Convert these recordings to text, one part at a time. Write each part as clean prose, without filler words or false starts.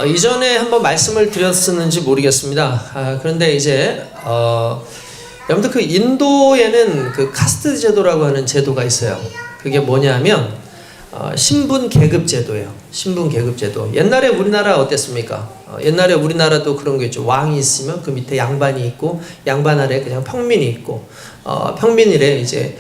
이전에 한번 말씀을 드렸었는지 모르겠습니다. 그런데 이제 여러분들 그 인도에는 그 카스트 제도라고 하는 제도가 있어요. 그게 뭐냐면 신분 계급 제도예요. 신분 계급 제도. 옛날에 우리나라 어땠습니까? 옛날에 우리나라도 그런 게 있죠. 왕이 있으면 그 밑에 양반이 있고, 양반 아래 그냥 평민이 있고, 평민이래 이제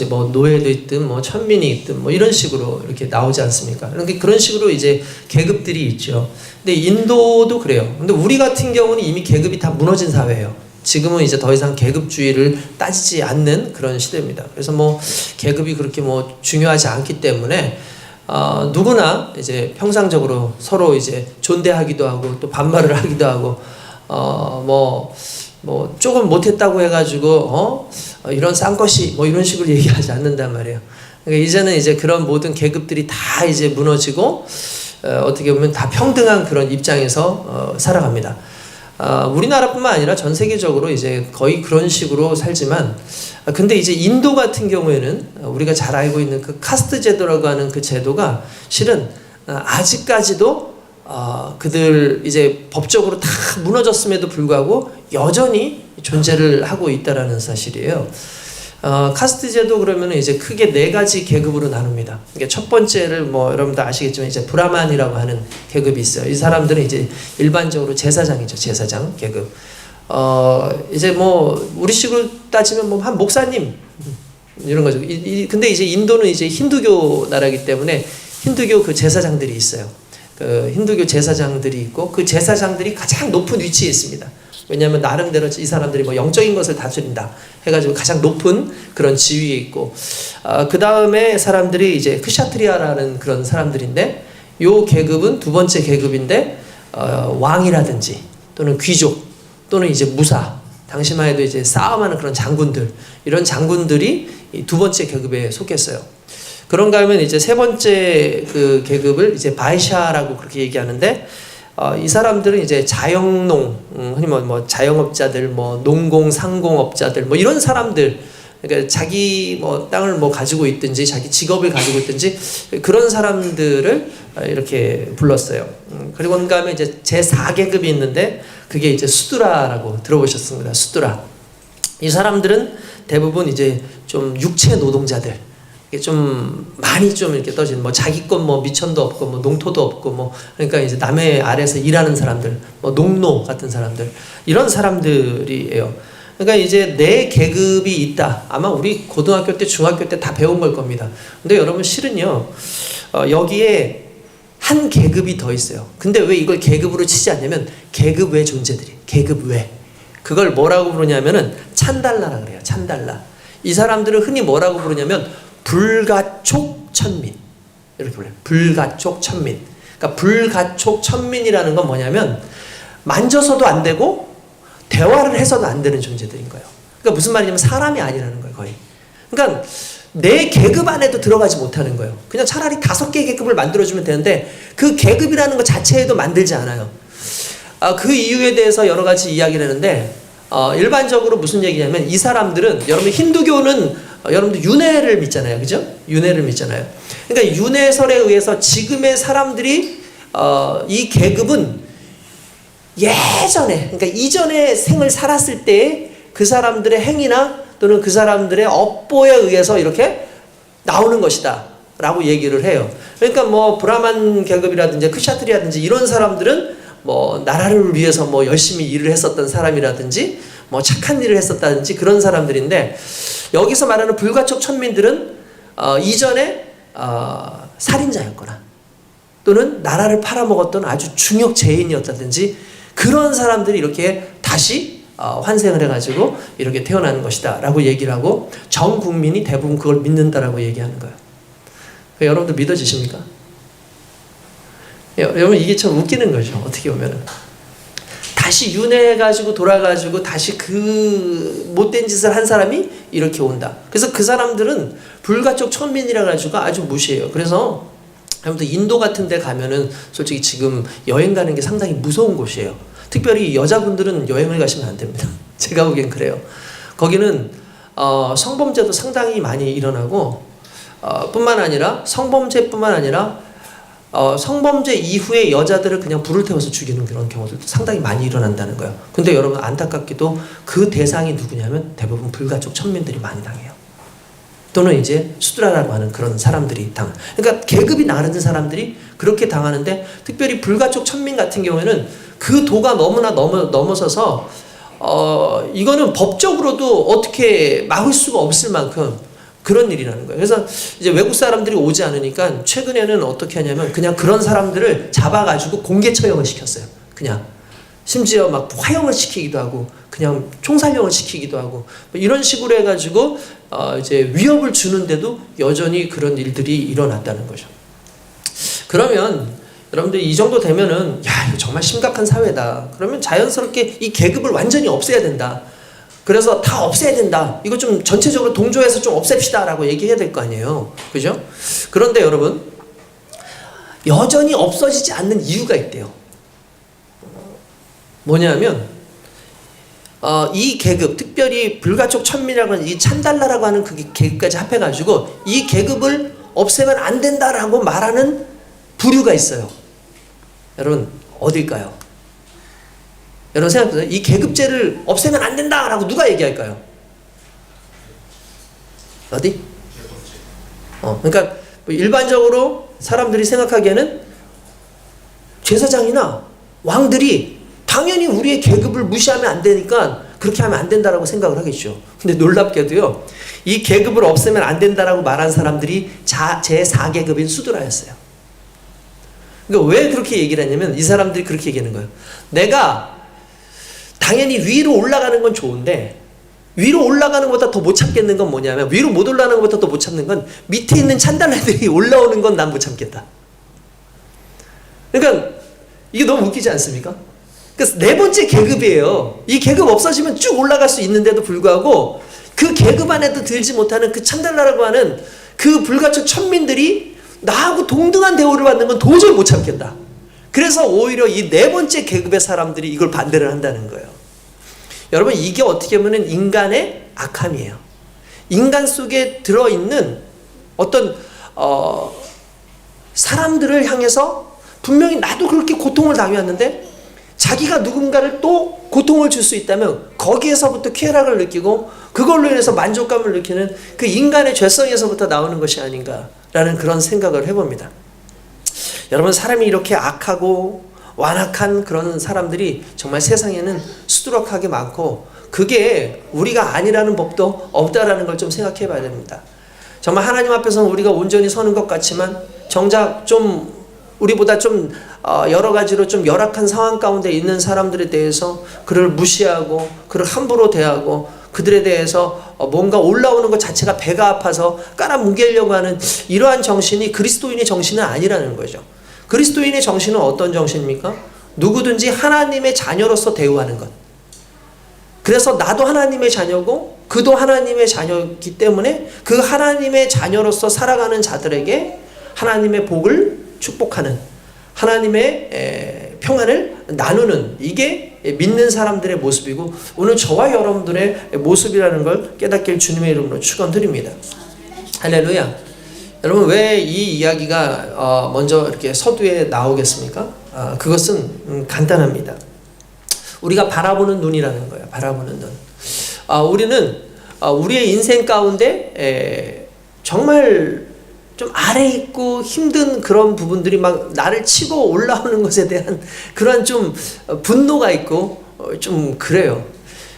뭐 노예도 있든 뭐 천민이 있든 뭐 이런 식으로 이렇게 나오지 않습니까? 그러니까 그런 식으로 이제 계급들이 있죠. 근데 인도도 그래요. 근데 우리 같은 경우는 이미 계급이 다 무너진 사회예요. 지금은 이제 더 이상 계급주의를 따지지 않는 그런 시대입니다. 그래서 뭐 계급이 그렇게 뭐 중요하지 않기 때문에 누구나 이제 평상적으로 서로 이제 존대하기도 하고 또 반말을 하기도 하고 뭐 조금 못했다고 해가지고 이런 싼것이 뭐 이런 식으로 얘기하지 않는단 말이에요. 그러니까 이제는 이제 그런 모든 계급들이 다 이제 무너지고 어떻게 보면 다 평등한 그런 입장에서 살아갑니다. 우리나라뿐만 아니라 전 세계적으로 이제 거의 그런 식으로 살지만, 근데 이제 인도 같은 경우에는 우리가 잘 알고 있는 그 카스트 제도라고 하는 그 제도가 실은 아직까지도 그들 이제 법적으로 다 무너졌음에도 불구하고 여전히 존재를 하고 있다라는 사실이에요. 카스트 제도 그러면은 이제 크게 4가지 계급으로 나눕니다. 그러니까 첫 번째를 뭐 여러분도 아시겠지만 이제 브라만이라고 하는 계급이 있어요. 이 사람들은 이제 일반적으로 제사장이죠. 제사장 계급. 이제 뭐 우리식으로 따지면 뭐 한 목사님 이런 거죠. 근데 이제 인도는 이제 힌두교 나라이기 때문에 힌두교 그 제사장들이 있어요. 그 힌두교 제사장들이 있고 그 제사장들이 가장 높은 위치에 있습니다. 왜냐하면 나름대로 이 사람들이 뭐 영적인 것을 다스린다 해가지고 가장 높은 그런 지위에 있고, 그 다음에 사람들이 이제 크샤트리아라는 그런 사람들인데, 요 계급은 두 번째 계급인데, 왕이라든지 또는 귀족 또는 이제 무사, 당시만 해도 이제 싸움하는 그런 장군들, 이런 장군들이 이 두 번째 계급에 속했어요. 그런가 하면 이제 세 번째 그 계급을 이제 바이샤라고 그렇게 얘기하는데, 이 사람들은 이제 자영농, 흔히 뭐 자영업자들, 뭐 농공, 상공업자들, 뭐 이런 사람들, 그러니까 자기 뭐 땅을 뭐 가지고 있든지 자기 직업을 가지고 있든지 그런 사람들을 이렇게 불렀어요. 그리고 그다음에 이제 제 4계급이 있는데 그게 이제 수드라라고 들어보셨습니다. 수드라. 이 사람들은 대부분 이제 좀 육체 노동자들. 좀 많이 좀 이렇게 떠진 뭐 자기 것 뭐 미천도 없고 뭐 농토도 없고 뭐 그러니까 이제 남의 아래에서 일하는 사람들 뭐 농노 같은 사람들 이런 사람들이에요. 그러니까 이제 4계급이 있다. 아마 우리 고등학교 때 중학교 때 다 배운 걸 겁니다. 근데 여러분 실은요 여기에 한 계급이 더 있어요. 근데 왜 이걸 계급으로 치지 않냐면 계급 외 존재들이 계급 외 그걸 뭐라고 부르냐면은 찬달라라 그래요. 찬달라. 이 사람들을 흔히 뭐라고 부르냐면 불가촉 천민 이렇게 불러요. 불가촉 천민. 그러니까 불가촉 천민이라는 건 뭐냐면 만져서도 안 되고 대화를 해서도 안 되는 존재들인 거예요. 그러니까 무슨 말이냐면 사람이 아니라는 거예요. 거의. 그러니까 내 계급 안에도 들어가지 못하는 거예요. 그냥 차라리 5개 계급을 만들어주면 되는데 그 계급이라는 것 자체에도 만들지 않아요. 그 이유에 대해서 여러 가지 이야기를 하는데 일반적으로 무슨 얘기냐면 이 사람들은 여러분 힌두교는 여러분들 윤회를 믿잖아요. 그죠? 윤회를 믿잖아요. 그러니까 윤회설에 의해서 지금의 사람들이 이 계급은 예전에 그러니까 이전의 생을 살았을 때 그 사람들의 행위나 또는 그 사람들의 업보에 의해서 이렇게 나오는 것이다 라고 얘기를 해요. 그러니까 뭐 브라만 계급이라든지 크샤트리라든지 이런 사람들은 뭐 나라를 위해서 뭐 열심히 일을 했었던 사람이라든지 뭐 착한 일을 했었다든지 그런 사람들인데, 여기서 말하는 불가촉 천민들은 이전에 살인자였거나 또는 나라를 팔아먹었던 아주 중역 죄인이었다든지 그런 사람들이 이렇게 다시 환생을 해가지고 이렇게 태어나는 것이다 라고 얘기를 하고 전 국민이 대부분 그걸 믿는다라고 얘기하는 거예요. 여러분들 믿어지십니까? 여러분 이게 참 웃기는 거죠. 어떻게 보면은 다시 윤회해가지고 돌아가지고 다시 그 못된 짓을 한 사람이 이렇게 온다. 그래서 그 사람들은 불가촉 천민이라 가지고 아주 무시해요. 그래서 아무튼 인도 같은 데 가면은 솔직히 지금 여행 가는 게 상당히 무서운 곳이에요. 특별히 여자분들은 여행을 가시면 안 됩니다. 제가 보기엔 그래요. 거기는 성범죄도 상당히 많이 일어나고 뿐만 아니라 성범죄뿐만 아니라 성범죄 이후에 여자들을 그냥 불을 태워서 죽이는 그런 경우들도 상당히 많이 일어난다는 거예요. 근데 여러분 안타깝게도 그 대상이 누구냐면 대부분 불가촉 천민들이 많이 당해요. 또는 이제 수드라라고 하는 그런 사람들이 그러니까 계급이 다른 사람들이 그렇게 당하는데, 특별히 불가촉 천민 같은 경우에는 그 도가 너무나 넘어서서 이거는 법적으로도 어떻게 막을 수가 없을 만큼 그런 일이라는 거예요. 그래서 이제 외국 사람들이 오지 않으니까 최근에는 어떻게 하냐면 그냥 그런 사람들을 잡아가지고 공개 처형을 시켰어요. 그냥 심지어 막 화형을 시키기도 하고 그냥 총살형을 시키기도 하고 뭐 이런 식으로 해가지고 이제 위협을 주는데도 여전히 그런 일들이 일어났다는 거죠. 그러면 여러분들 이 정도 되면은 야, 이거 정말 심각한 사회다. 그러면 자연스럽게 이 계급을 완전히 없애야 된다. 그래서 다 없애야 된다. 이거 좀 전체적으로 동조해서 좀 없앱시다 라고 얘기해야 될 거 아니에요. 그죠? 그런데 여러분, 여전히 없어지지 않는 이유가 있대요. 뭐냐면 이 계급, 특별히 불가촉 천민이라고 하는 이 찬달라라고 하는 그 계급까지 합해가지고 이 계급을 없애면 안 된다라고 말하는 부류가 있어요. 여러분 어딜까요? 여러분 생각해보세요. 이 계급제를 없애면 안 된다라고 누가 얘기할까요? 어디? 그러니까 일반적으로 사람들이 생각하기에는 제사장이나 왕들이 당연히 우리의 계급을 무시하면 안 되니까 그렇게 하면 안 된다라고 생각을 하겠죠. 근데 놀랍게도요, 이 계급을 없애면 안 된다라고 말한 사람들이 제4계급인 수드라였어요. 그러니까 왜 그렇게 얘기를 했냐면 이 사람들이 그렇게 얘기하는 거예요. 내가 당연히 위로 올라가는 건 좋은데 위로 올라가는 것보다 더 못 참겠는 건 뭐냐면, 위로 못 올라가는 것보다 더 못 참는 건 밑에 있는 찬달라들이 올라오는 건 난 못 참겠다. 그러니까 이게 너무 웃기지 않습니까? 그래서 네 번째 계급이에요. 이 계급 없어지면 쭉 올라갈 수 있는데도 불구하고 그 계급 안에도 들지 못하는 그 찬달라라고 하는 그 불가촉 천민들이 나하고 동등한 대우를 받는 건 도저히 못 참겠다. 그래서 오히려 이 네 번째 계급의 사람들이 이걸 반대를 한다는 거예요. 여러분 이게 어떻게 보면 인간의 악함이에요. 인간 속에 들어있는 어떤 사람들을 향해서 분명히 나도 그렇게 고통을 당해왔는데 자기가 누군가를 또 고통을 줄 수 있다면 거기에서부터 쾌락을 느끼고 그걸로 인해서 만족감을 느끼는 그 인간의 죄성에서부터 나오는 것이 아닌가라는 그런 생각을 해봅니다. 여러분 사람이 이렇게 악하고 완악한 그런 사람들이 정말 세상에는 수두룩하게 많고 그게 우리가 아니라는 법도 없다라는 걸 좀 생각해 봐야 됩니다. 정말 하나님 앞에서는 우리가 온전히 서는 것 같지만 정작 좀 우리보다 좀 여러 가지로 좀 열악한 상황 가운데 있는 사람들에 대해서 그를 무시하고 그를 함부로 대하고 그들에 대해서 뭔가 올라오는 것 자체가 배가 아파서 깔아뭉개려고 하는 이러한 정신이 그리스도인의 정신은 아니라는 거죠. 그리스도인의 정신은 어떤 정신입니까? 누구든지 하나님의 자녀로서 대우하는 것. 그래서 나도 하나님의 자녀고 그도 하나님의 자녀이기 때문에 그 하나님의 자녀로서 살아가는 자들에게 하나님의 복을 축복하는, 하나님의 평안을 나누는, 이게 믿는 사람들의 모습이고 오늘 저와 여러분들의 모습이라는 걸 깨닫길 주님의 이름으로 축원드립니다. 할렐루야. 여러분 왜 이 이야기가 먼저 이렇게 서두에 나오겠습니까? 그것은 간단합니다. 우리가 바라보는 눈이라는 거예요. 바라보는 눈. 우리는 우리의 인생 가운데 정말 좀 아래 있고 힘든 그런 부분들이 막 나를 치고 올라오는 것에 대한 그런 좀 분노가 있고 좀 그래요.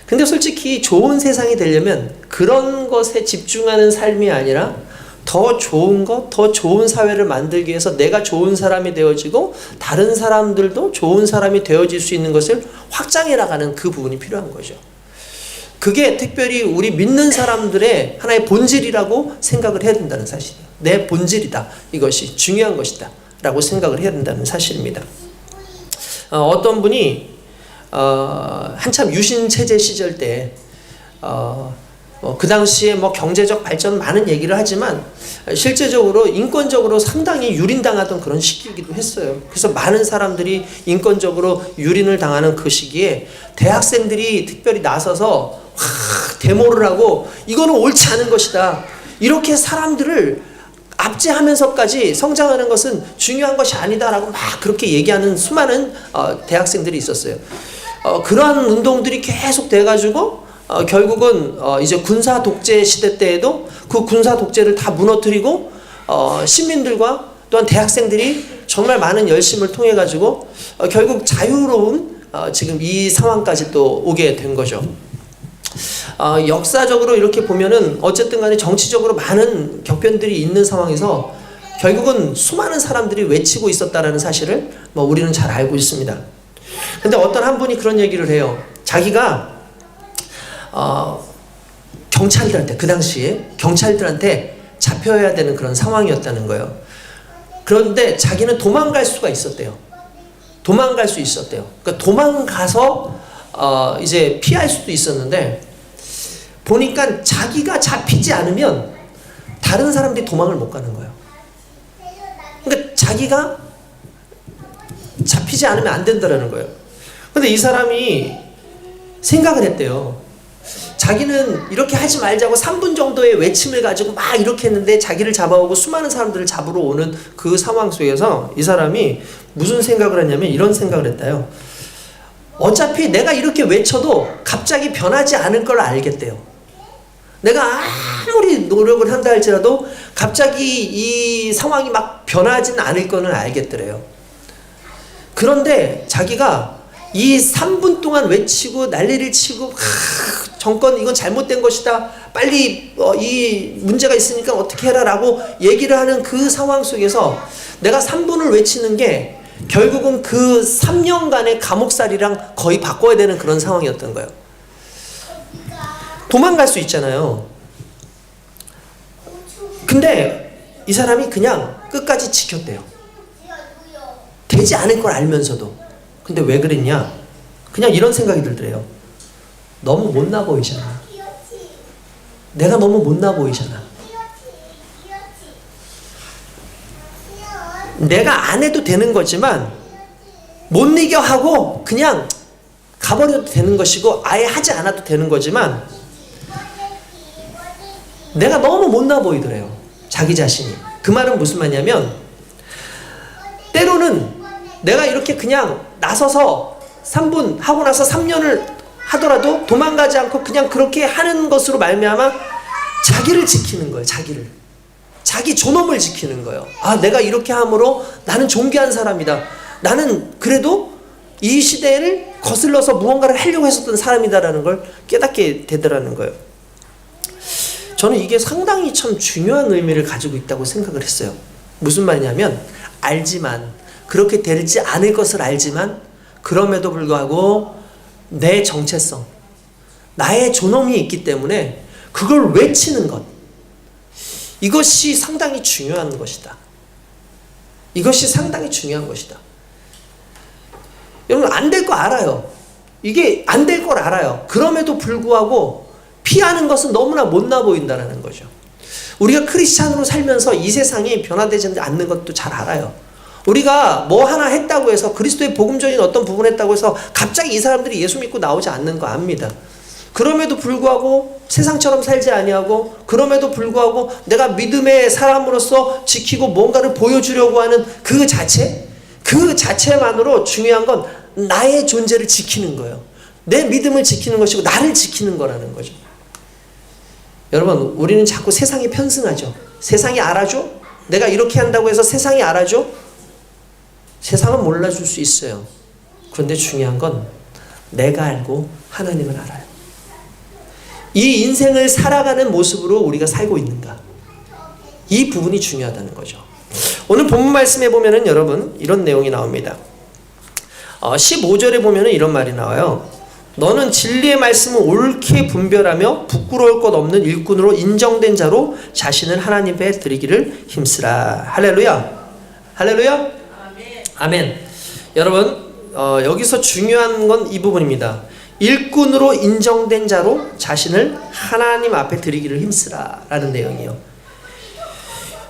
근데 솔직히 좋은 세상이 되려면 그런 것에 집중하는 삶이 아니라 더 좋은 것, 더 좋은 사회를 만들기 위해서 내가 좋은 사람이 되어지고 다른 사람들도 좋은 사람이 되어질 수 있는 것을 확장해 나가는 그 부분이 필요한 거죠. 그게 특별히 우리 믿는 사람들의 하나의 본질이라고 생각을 해야 된다는 사실이에요. 내 본질이다. 이것이 중요한 것이다. 라고 생각을 해야 된다는 사실입니다. 어떤 분이 한참 유신체제 시절 때 그 당시에 뭐 경제적 발전 많은 얘기를 하지만 실제적으로 인권적으로 상당히 유린당하던 그런 시기이기도 했어요. 그래서 많은 사람들이 인권적으로 유린을 당하는 그 시기에 대학생들이 특별히 나서서 데모를 하고 이거는 옳지 않은 것이다. 이렇게 사람들을 압제하면서까지 성장하는 것은 중요한 것이 아니다라고 막 그렇게 얘기하는 수많은 대학생들이 있었어요. 그러한 운동들이 계속 돼가지고 결국은 이제 군사 독재 시대 때에도 그 군사 독재를 다 무너뜨리고 시민들과 또한 대학생들이 정말 많은 열심을 통해 가지고 결국 자유로운 지금 이 상황까지 또 오게 된 거죠. 역사적으로 이렇게 보면은 어쨌든 간에 정치적으로 많은 격변들이 있는 상황에서 결국은 수많은 사람들이 외치고 있었다라는 사실을 우리는 잘 알고 있습니다. 근데 어떤 한 분이 그런 얘기를 해요. 자기가 경찰들한테, 그 당시에 경찰들한테 잡혀야 되는 그런 상황이었다는 거예요. 그런데 자기는 도망갈 수가 있었대요. 도망갈 수 있었대요. 그러니까 도망가서 이제 피할 수도 있었는데 보니까 자기가 잡히지 않으면 다른 사람들이 도망을 못 가는 거예요. 그러니까 자기가 잡히지 않으면 안 된다라는 거예요. 근데 이 사람이 생각을 했대요. 자기는 이렇게 하지 말자고 3분 정도의 외침을 가지고 막 이렇게 했는데 자기를 잡아오고 수많은 사람들을 잡으러 오는 그 상황 속에서 이 사람이 무슨 생각을 했냐면 이런 생각을 했다요. 어차피 내가 이렇게 외쳐도 갑자기 변하지 않을 걸 알겠대요. 내가 아무리 노력을 한다 할지라도 갑자기 이 상황이 막 변하지는 않을 거는 알겠더래요. 그런데 자기가 이 3분 동안 외치고 난리를 치고 정권 이건 잘못된 것이다. 빨리 이 문제가 있으니까 어떻게 해라 라고 얘기를 하는 그 상황 속에서 내가 3분을 외치는 게 결국은 그 3년간의 감옥살이랑 거의 바꿔야 되는 그런 상황이었던 거예요. 도망갈 수 있잖아요. 근데 이 사람이 그냥 끝까지 지켰대요. 되지 않을 걸 알면서도. 근데 왜 그랬냐? 그냥 이런 생각이 들더래요. 너무 못나 보이잖아. 내가 너무 못나 보이잖아. 내가 안 해도 되는 거지만 못 이겨 하고 그냥 가버려도 되는 것이고 아예 하지 않아도 되는 거지만 내가 너무 못나 보이더래요. 자기 자신이. 그 말은 무슨 말이냐면 때로는 내가 이렇게 그냥 나서서 3분 하고 나서 3년을 하더라도 도망가지 않고 그냥 그렇게 하는 것으로 말미암아 자기를 지키는 거예요. 자기를. 자기 존엄을 지키는 거예요. 아, 내가 이렇게 함으로 나는 존귀한 사람이다. 나는 그래도 이 시대를 거슬러서 무언가를 하려고 했었던 사람이다라는 걸 깨닫게 되더라는 거예요. 저는 이게 상당히 참 중요한 의미를 가지고 있다고 생각을 했어요. 무슨 말이냐면 알지만 그렇게 되지 않을 것을 알지만 그럼에도 불구하고 내 정체성, 나의 존엄이 있기 때문에 그걸 외치는 것, 이것이 상당히 중요한 것이다. 이것이 상당히 중요한 것이다. 여러분 안 될 거 알아요. 이게 안 될 걸 알아요. 그럼에도 불구하고 피하는 것은 너무나 못나 보인다는 거죠. 우리가 크리스찬으로 살면서 이 세상이 변화되지 않는 것도 잘 알아요. 우리가 뭐 하나 했다고 해서 그리스도의 복음적인 어떤 부분을 했다고 해서 갑자기 이 사람들이 예수 믿고 나오지 않는 거 압니다. 그럼에도 불구하고 세상처럼 살지 아니하고 그럼에도 불구하고 내가 믿음의 사람으로서 지키고 뭔가를 보여주려고 하는 그 자체만으로 중요한 건 나의 존재를 지키는 거예요. 내 믿음을 지키는 것이고 나를 지키는 거라는 거죠. 여러분 우리는 자꾸 세상에 편승하죠. 세상이 알아줘? 내가 이렇게 한다고 해서 세상이 알아줘? 세상은 몰라줄 수 있어요. 그런데 중요한 건 내가 알고 하나님을 알아요. 이 인생을 살아가는 모습으로 우리가 살고 있는가? 이 부분이 중요하다는 거죠. 오늘 본문 말씀에 보면은 여러분 이런 내용이 나옵니다. 15절에 보면은 이런 말이 나와요. 너는 진리의 말씀을 옳게 분별하며 부끄러울 것 없는 일꾼으로 인정된 자로 자신을 하나님 앞에 드리기를 힘쓰라. 할렐루야. 할렐루야. 아멘. 여러분 여기서 중요한 건 이 부분입니다. 일꾼으로 인정된 자로 자신을 하나님 앞에 드리기를 힘쓰라 라는 내용이에요.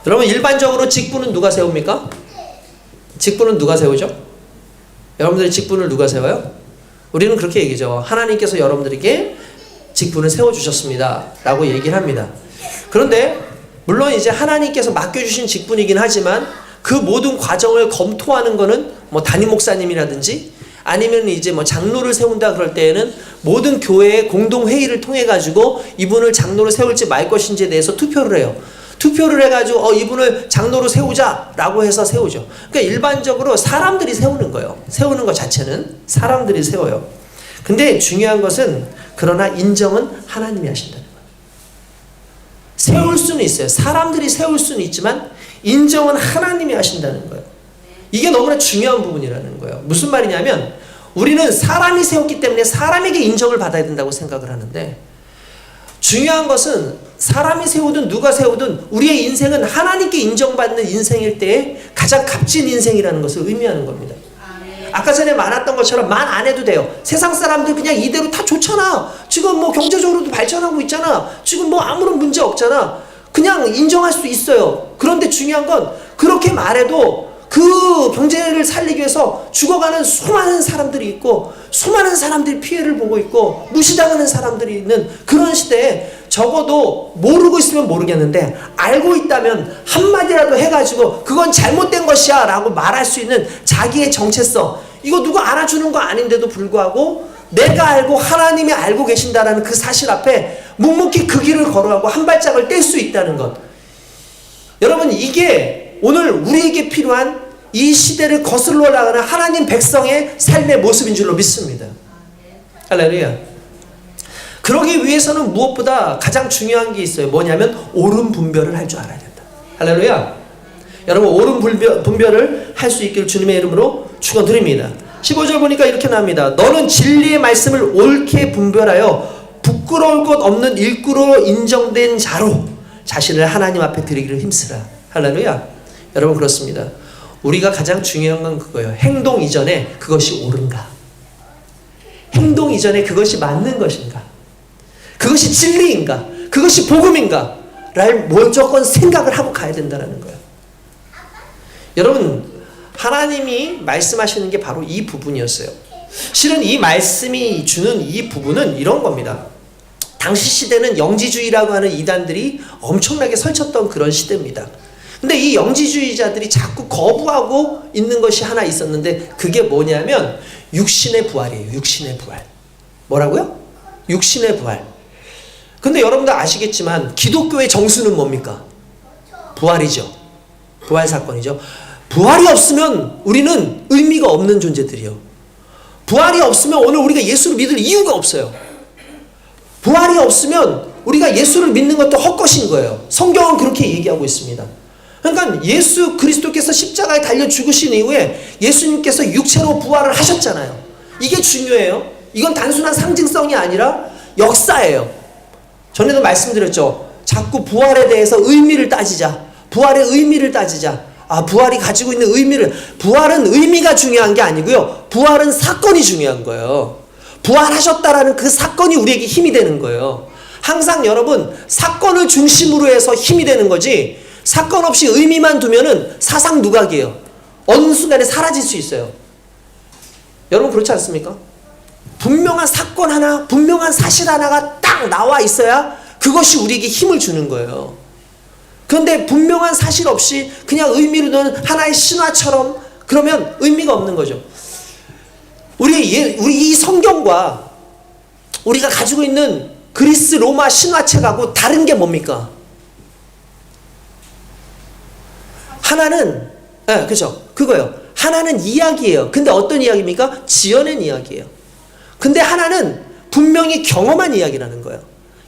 여러분 일반적으로 직분은 누가 세웁니까? 직분은 누가 세우죠? 여러분들의 직분을 누가 세워요? 우리는 그렇게 얘기죠. 하나님께서 여러분들에게 직분을 세워주셨습니다 라고 얘기를 합니다. 그런데 물론 이제 하나님께서 맡겨주신 직분이긴 하지만 그 모든 과정을 검토하는 거는 뭐 담임 목사님이라든지 아니면 이제 뭐 장로를 세운다 그럴 때에는 모든 교회의 공동회의를 통해 가지고 이분을 장로로 세울지 말 것인지에 대해서 투표를 해요. 투표를 해가지고 이분을 장로로 세우자라고 해서 세우죠. 그러니까 일반적으로 사람들이 세우는 거예요. 세우는 것 자체는 사람들이 세워요. 근데 중요한 것은 그러나 인정은 하나님이 하신다는 거예요. 세울 수는 있어요. 사람들이 세울 수는 있지만 인정은 하나님이 하신다는 거예요. 이게 너무나 중요한 부분이라는 거예요. 무슨 말이냐면 우리는 사람이 세웠기 때문에 사람에게 인정을 받아야 된다고 생각을 하는데 중요한 것은 사람이 세우든 누가 세우든 우리의 인생은 하나님께 인정받는 인생일 때에 가장 값진 인생이라는 것을 의미하는 겁니다. 아까 전에 말했던 것처럼 말 안 해도 돼요. 세상 사람들 그냥 이대로 다 좋잖아. 지금 뭐 경제적으로도 발전하고 있잖아. 지금 뭐 아무런 문제 없잖아. 그냥 인정할 수 있어요. 그런데 중요한 건 그렇게 말해도 그 경제를 살리기 위해서 죽어가는 수많은 사람들이 있고 수많은 사람들이 피해를 보고 있고 무시당하는 사람들이 있는 그런 시대에 적어도 모르고 있으면 모르겠는데 알고 있다면 한마디라도 해가지고 그건 잘못된 것이야 라고 말할 수 있는 자기의 정체성, 이거 누가 알아주는 거 아닌데도 불구하고 내가 알고 하나님이 알고 계신다라는 그 사실 앞에 묵묵히 그 길을 걸어가고 한 발짝을 뗄 수 있다는 것. 여러분, 이게 오늘 우리에게 필요한 이 시대를 거슬러 나가는 하나님 백성의 삶의 모습인 줄로 믿습니다. 할렐루야. 그러기 위해서는 무엇보다 가장 중요한 게 있어요. 뭐냐면 옳은 분별을 할 줄 알아야 된다. 할렐루야. 여러분, 옳은 분별을 할 수 있기를 주님의 이름으로 축원드립니다. 15절 보니까 이렇게 나옵니다. 너는 진리의 말씀을 옳게 분별하여 부끄러울 것 없는 일꾼으로 인정된 자로 자신을 하나님 앞에 드리기를 힘쓰라. 할렐루야. 여러분, 그렇습니다. 우리가 가장 중요한 건 그거예요. 행동 이전에 그것이 옳은가? 행동 이전에 그것이 맞는 것인가? 그것이 진리인가? 그것이 복음인가? 를 무조건 생각을 하고 가야 된다는 거예요. 여러분, 하나님이 말씀하시는 게 바로 이 부분이었어요. 실은 이 말씀이 주는 이 부분은 이런 겁니다. 당시 시대는 영지주의라고 하는 이단들이 엄청나게 설쳤던 그런 시대입니다. 근데 이 영지주의자들이 자꾸 거부하고 있는 것이 하나 있었는데 그게 뭐냐면 육신의 부활이에요. 육신의 부활. 뭐라고요? 육신의 부활. 근데 여러분들 아시겠지만 기독교의 정수는 뭡니까? 부활이죠. 부활 사건이죠. 부활이 없으면 우리는 의미가 없는 존재들이요. 부활이 없으면 오늘 우리가 예수를 믿을 이유가 없어요. 부활이 없으면 우리가 예수를 믿는 것도 헛것인 거예요. 성경은 그렇게 얘기하고 있습니다. 그러니까 예수 그리스도께서 십자가에 달려 죽으신 이후에 예수님께서 육체로 부활을 하셨잖아요. 이게 중요해요. 이건 단순한 상징성이 아니라 역사예요. 전에도 말씀드렸죠. 자꾸 부활에 대해서 의미를 따지자. 부활의 의미를 따지자. 부활이 가지고 있는 의미를, 부활은 의미가 중요한 게 아니고요. 부활은 사건이 중요한 거예요. 부활하셨다라는 그 사건이 우리에게 힘이 되는 거예요. 항상 여러분, 사건을 중심으로 해서 힘이 되는 거지, 사건 없이 의미만 두면은 사상 누각이에요. 어느 순간에 사라질 수 있어요. 여러분, 그렇지 않습니까? 분명한 사건 하나, 분명한 사실 하나가 딱 나와 있어야 그것이 우리에게 힘을 주는 거예요. 그런데 분명한 사실 없이 그냥 의미로 두는 하나의 신화처럼 그러면 의미가 없는 거죠. 우리 이 성경과 우리가 가지고 있는 그리스 로마 신화책하고 다른 게 뭡니까? 하나는, 그죠? 그거요. 하나는 이야기예요. 근데 어떤 이야기입니까? 지어낸 이야기예요. 근데 하나는 분명히 경험한 이야기라는 거예요.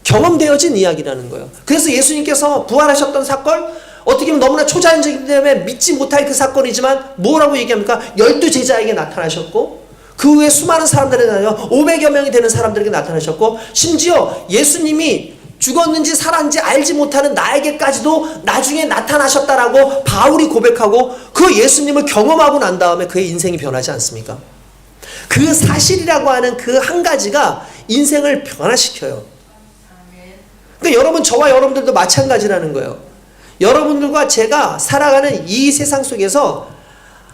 경험되어진 이야기라는 거예요. 그래서 예수님께서 부활하셨던 사건, 어떻게 보면 너무나 초자연적이기 때문에 믿지 못할 그 사건이지만 뭐라고 얘기합니까? 12제자에게 나타나셨고, 그 후에 수많은 사람들에게 나타나셨고, 500여 명이 되는 사람들에게 나타나셨고, 심지어 예수님이 죽었는지 살았는지 알지 못하는 나에게까지도 나중에 나타나셨다라고 바울이 고백하고 그 예수님을 경험하고 난 다음에 그의 인생이 변하지 않습니까? 그 사실이라고 하는 그 한 가지가 인생을 변화시켜요. 근데 여러분, 저와 여러분들도 마찬가지라는 거예요. 여러분들과 제가 살아가는 이 세상 속에서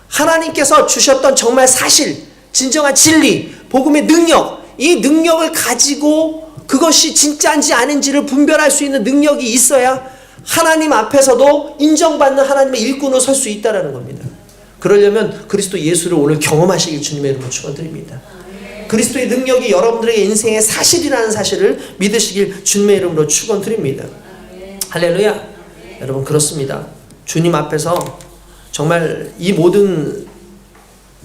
하나님께서 주셨던 정말 사실, 진정한 진리, 복음의 능력, 이 능력을 가지고 그것이 진짜인지 아닌지를 분별할 수 있는 능력이 있어야 하나님 앞에서도 인정받는 하나님의 일꾼으로 설 수 있다는 겁니다. 그러려면 그리스도 예수를 오늘 경험하시길 주님의 이름으로 축원드립니다. 그리스도의 능력이 여러분들에게 인생의 사실이라는 사실을 믿으시길 주님의 이름으로 축원드립니다. 할렐루야. 여러분 그렇습니다. 주님 앞에서 정말 이 모든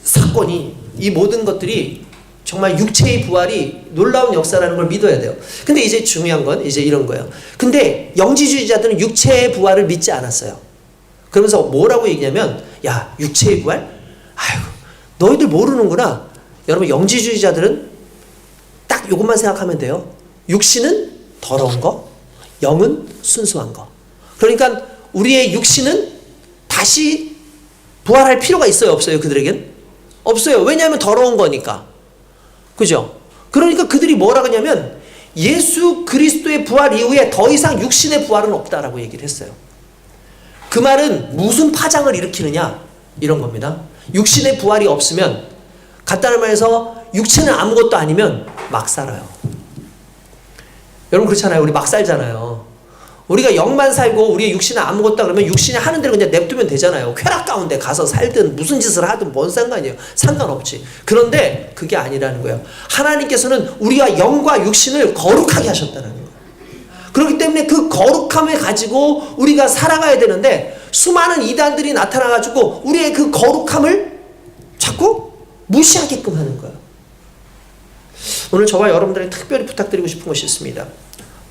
사건이, 이 모든 것들이 정말 육체의 부활이 놀라운 역사라는 걸 믿어야 돼요. 근데 이제 중요한 건 이제 이런 거예요. 근데 영지주의자들은 육체의 부활을 믿지 않았어요. 그러면서 뭐라고 얘기냐면, 야, 육체의 부활? 아이고, 너희들 모르는구나. 여러분, 영지주의자들은 딱 이것만 생각하면 돼요. 육신은 더러운 거, 영은 순수한 거. 그러니까 우리의 육신은 다시 부활할 필요가 있어요, 없어요? 그들에겐? 없어요. 왜냐하면 더러운 거니까. 그죠? 그러니까 그들이 뭐라 그러냐면 예수 그리스도의 부활 이후에 더 이상 육신의 부활은 없다라고 얘기를 했어요. 그 말은 무슨 파장을 일으키느냐 이런 겁니다. 육신의 부활이 없으면, 간단한 말해서 육체는 아무것도 아니면 막 살아요. 여러분 그렇잖아요. 우리 막 살잖아요. 우리가 영만 살고 우리의 육신은 아무것도 그러면 육신이 하는 대로 그냥 냅두면 되잖아요. 쾌락 가운데 가서 살든 무슨 짓을 하든 뭔 상관이에요. 상관없지. 그런데 그게 아니라는 거예요. 하나님께서는 우리가 영과 육신을 거룩하게 하셨다는 거예요. 그렇기 때문에 그 거룩함을 가지고 우리가 살아가야 되는데, 수많은 이단들이 나타나가지고 우리의 그 거룩함을 자꾸 무시하게끔 하는 거예요. 오늘 저와 여러분들에게 특별히 부탁드리고 싶은 것이 있습니다.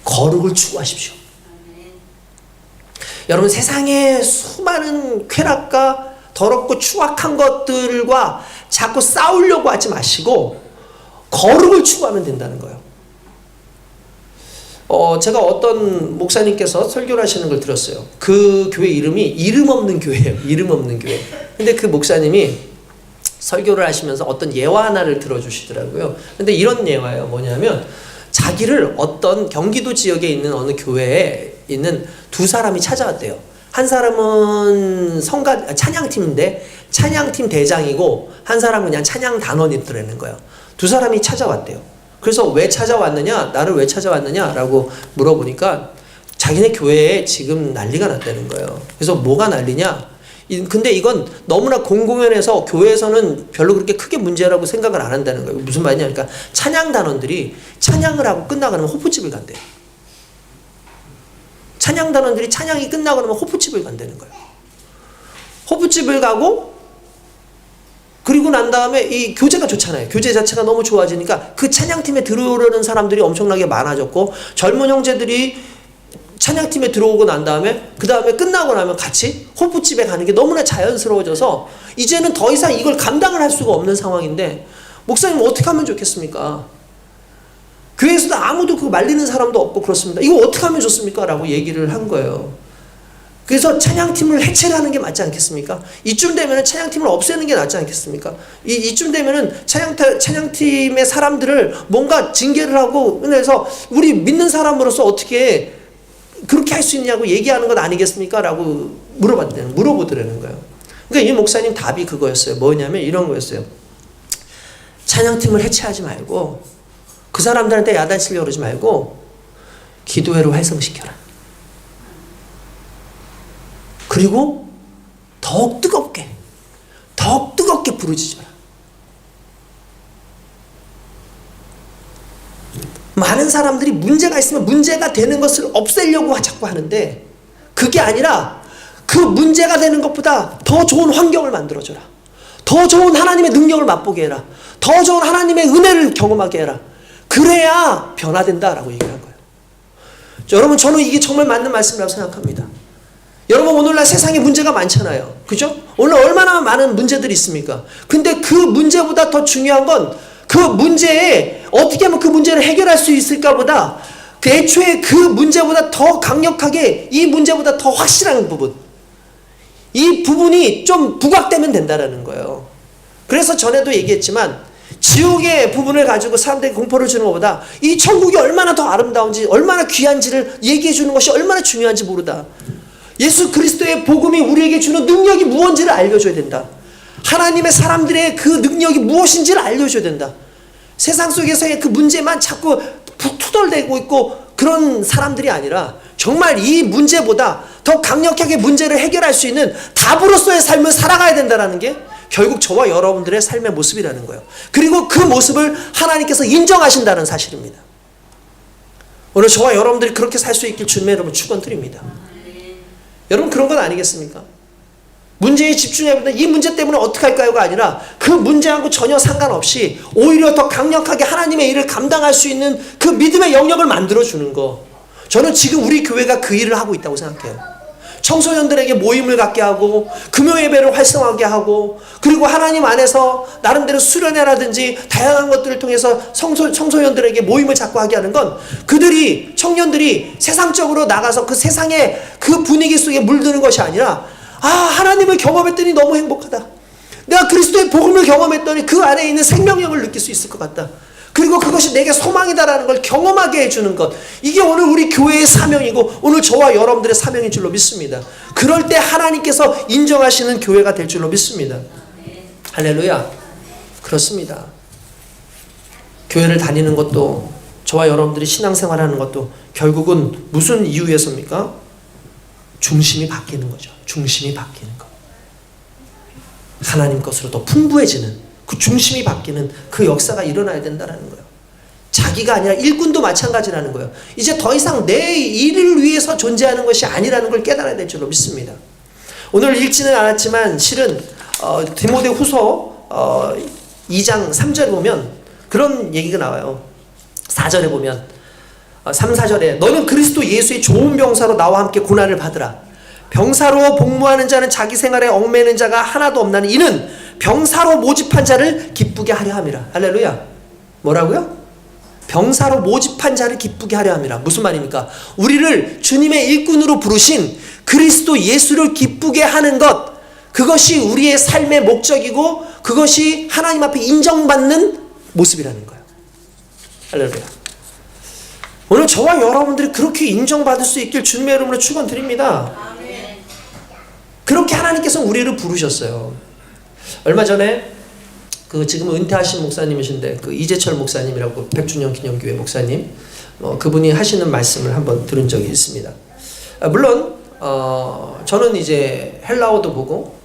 거룩을 추구하십시오. 여러분 세상의 수많은 쾌락과 더럽고 추악한 것들과 자꾸 싸우려고 하지 마시고 거룩을 추구하면 된다는 거예요. 제가 어떤 목사님께서 설교를 하시는 걸 들었어요. 그 교회 이름이 이름 없는 교회예요. 이름 없는 교회. 근데 그 목사님이 설교를 하시면서 어떤 예화 하나를 들어주시더라고요. 근데 이런 예화예요. 뭐냐면 자기를 어떤 경기도 지역에 있는 어느 교회에 있는 두 사람이 찾아왔대요. 한 사람은 찬양팀인데 찬양팀 대장이고, 한 사람은 그냥 찬양 단원이더라는 거예요. 두 사람이 찾아왔대요. 그래서 왜 찾아왔느냐, 나를 왜 찾아왔느냐라고 물어보니까 자기네 교회에 지금 난리가 났다는 거예요. 그래서 뭐가 난리냐? 근데 이건 너무나 공공연해서 교회에서는 별로 그렇게 크게 문제라고 생각을 안 한다는 거예요. 무슨 말이냐? 그러니까 찬양 단원들이 찬양을 하고 끝나고 나면 호프집을 간대요. 찬양 단원들이 찬양이 끝나고 나면 호프집을 간다는 거예요. 호프집을 가고, 그리고 난 다음에 이 교제가 좋잖아요. 교제 자체가 너무 좋아지니까 그 찬양팀에 들어오려는 사람들이 엄청나게 많아졌고, 젊은 형제들이 찬양팀에 들어오고 난 다음에 그 다음에 끝나고 나면 같이 호프집에 가는 게 너무나 자연스러워져서 이제는 더 이상 이걸 감당을 할 수가 없는 상황인데, 목사님 어떻게 하면 좋겠습니까? 교회에서도 아무도 그거 말리는 사람도 없고 그렇습니다. 이거 어떻게 하면 좋습니까? 라고 얘기를 한 거예요. 그래서 찬양팀을 해체를 하는 게 맞지 않겠습니까? 이쯤 되면 찬양팀을 없애는 게 낫지 않겠습니까? 이쯤 되면은 찬양팀의 사람들을 뭔가 징계를 하고, 그래서 우리 믿는 사람으로서 어떻게 그렇게 할 수 있냐고 얘기하는 것 아니겠습니까? 라고 물어보더라는 거예요. 그러니까 이 목사님 답이 그거였어요. 뭐냐면 이런 거였어요. 찬양팀을 해체하지 말고, 그 사람들한테 야단치려고 그러지 말고 기도회로 활성시켜라. 그리고 더욱 뜨겁게 부르짖어라. 많은 사람들이 문제가 있으면 문제가 되는 것을 없애려고 자꾸 하는데, 그게 아니라 그 문제가 되는 것보다 더 좋은 환경을 만들어줘라. 더 좋은 하나님의 능력을 맛보게 해라. 더 좋은 하나님의 은혜를 경험하게 해라. 그래야 변화된다라고 얘기를 한 거예요. 여러분, 저는 이게 정말 맞는 말씀이라고 생각합니다. 여러분, 오늘날 세상에 문제가 많잖아요. 그죠? 오늘 얼마나 많은 문제들이 있습니까? 근데 그 문제보다 더 중요한 건 그 문제에 어떻게 하면 그 문제를 해결할 수 있을까 보다, 그 애초에 그 문제보다 더 강력하게, 이 문제보다 더 확실한 부분, 이 부분이 좀 부각되면 된다라는 거예요. 그래서 전에도 얘기했지만 지옥의 부분을 가지고 사람들에게 공포를 주는 것보다 이 천국이 얼마나 더 아름다운지, 얼마나 귀한지를 얘기해 주는 것이 얼마나 중요한지 모르다. 예수 그리스도의 복음이 우리에게 주는 능력이 무엇인지를 알려줘야 된다. 하나님의 사람들의 그 능력이 무엇인지를 알려줘야 된다. 세상 속에서의 그 문제만 자꾸 투덜대고 있고 그런 사람들이 아니라 정말 이 문제보다 더 강력하게 문제를 해결할 수 있는 답으로서의 삶을 살아가야 된다는 게 결국 저와 여러분들의 삶의 모습이라는 거예요. 그리고 그 모습을 하나님께서 인정하신다는 사실입니다. 오늘 저와 여러분들이 그렇게 살 수 있길 주님의 이름으로 축원드립니다. 여러분 그런 건 아니겠습니까? 문제에 집중해보면 이 문제 때문에 어떻게 할까요가 아니라 그 문제하고 전혀 상관없이 오히려 더 강력하게 하나님의 일을 감당할 수 있는 그 믿음의 영역을 만들어주는 거. 저는 지금 우리 교회가 그 일을 하고 있다고 생각해요. 청소년들에게 모임을 갖게 하고 금요예배를 활성화하게 하고 그리고 하나님 안에서 나름대로 수련회라든지 다양한 것들을 통해서 청소년들에게 모임을 자꾸 하게 하는 건 그들이 청년들이 세상적으로 나가서 그 세상의 그 분위기 속에 물드는 것이 아니라 하나님을 경험했더니 너무 행복하다. 내가 그리스도의 복음을 경험했더니 그 안에 있는 생명력을 느낄 수 있을 것 같다. 그리고 그것이 내게 소망이다라는 걸 경험하게 해주는 것. 이게 오늘 우리 교회의 사명이고 오늘 저와 여러분들의 사명인 줄로 믿습니다. 그럴 때 하나님께서 인정하시는 교회가 될 줄로 믿습니다. 할렐루야. 그렇습니다. 교회를 다니는 것도 저와 여러분들이 신앙생활하는 것도 결국은 무슨 이유에서입니까? 중심이 바뀌는 거죠. 중심이 바뀌는 것. 하나님 것으로 더 풍부해지는 그 중심이 바뀌는 그 역사가 일어나야 된다는 거예요. 자기가 아니라 일꾼도 마찬가지라는 거예요. 이제 더 이상 내 일을 위해서 존재하는 것이 아니라는 걸 깨달아야 될 줄로 믿습니다. 오늘 읽지는 않았지만 실은 디모데후서 2장 3절에 보면 그런 얘기가 나와요. 4절에 보면 3, 4절에 너는 그리스도 예수의 좋은 병사로 나와 함께 고난을 받으라. 병사로 복무하는 자는 자기 생활에 얽매이는 자가 하나도 없나니 이는 병사로 모집한 자를 기쁘게 하려 함이라. 할렐루야. 뭐라고요? 병사로 모집한 자를 기쁘게 하려 함이라. 무슨 말입니까? 우리를 주님의 일꾼으로 부르신 그리스도 예수를 기쁘게 하는 것, 그것이 우리의 삶의 목적이고 그것이 하나님 앞에 인정받는 모습이라는 거예요. 할렐루야. 오늘 저와 여러분들이 그렇게 인정받을 수 있길 주님의 이름으로 축원드립니다. 그렇게 하나님께서 우리를 부르셨어요. 얼마 전에 지금 은퇴하신 목사님이신데 이재철 목사님이라고 100주년 기념교회 목사님 그분이 하시는 말씀을 한번 들은 적이 있습니다. 물론 저는 이제 헬라어도 보고